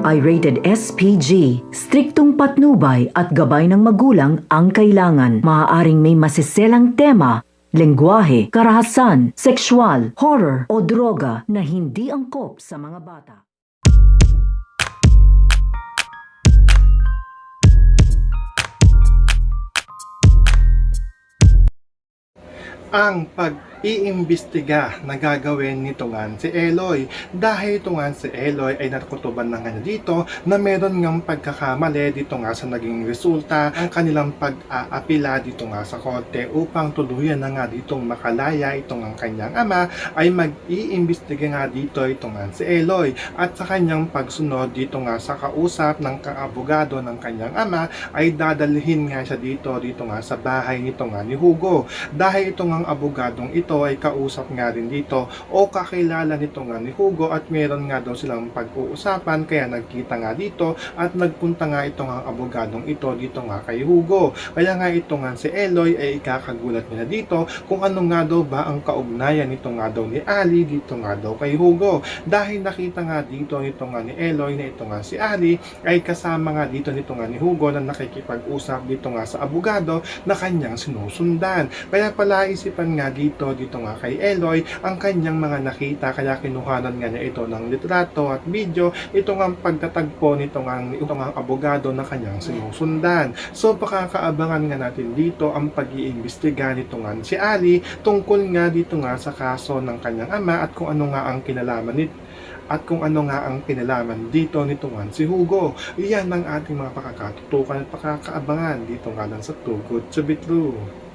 ay rated SPG. Striktong patnubay at gabay ng magulang ang kailangan. Maaaring may masiselang tema, lengguwahe, karahasan, sexual, horror o droga na hindi angkop sa mga bata. Ang pag-iimbestiga na gagawin nito nga si Eloy dahil ito nga si Eloy ay natukutuban na nga dito na meron ngang pagkakamali dito nga sa naging resulta ang kanilang pag-aapila dito nga sa korte upang tuluyan na nga ditong makalaya itong ang kanyang ama ay mag-iimbestiga nga dito ito nga si Eloy at sa kanyang pagsunod dito nga sa kausap ng kaabogado ng kanyang ama ay dadalhin nga siya dito nga sa bahay nito nga ni Hugo dahil ito nga ang abogadong ito ay kausap nga rin dito o kakilala nito nga ni Hugo at meron nga daw silang pag-uusapan kaya nagkita nga dito at nagpunta nga ito nga ang abogadong ito dito nga kay Hugo. Kaya nga ito nga si Eloy ay ikakagulat nila dito kung ano nga daw ba ang kaugnayan nito nga daw ni Ali dito nga daw kay Hugo dahil nakita nga dito nito nga ni Eloy na ito nga si Ali ay kasama nga dito nito nga ni Hugo na nakikipag-usap dito nga sa abogado na kanyang sinusundan. Kaya pala isipan nga dito nga kay Eloy ang kanyang mga nakita kaya kinuhanan nga niya ito ng litrato at video ito nga pagtatagpo nito nga abogado na kanyang sinusundan. So pakakaabangan nga natin dito ang pag-iimbestiga nito nga si Ali tungkol nga dito nga sa kaso ng kanyang ama at kung ano nga ang kinalaman dito nito nga si Hugo. Iyan ang ating mga pakakatutukan at pakakaabangan dito nga lang sa Too Good to Be True.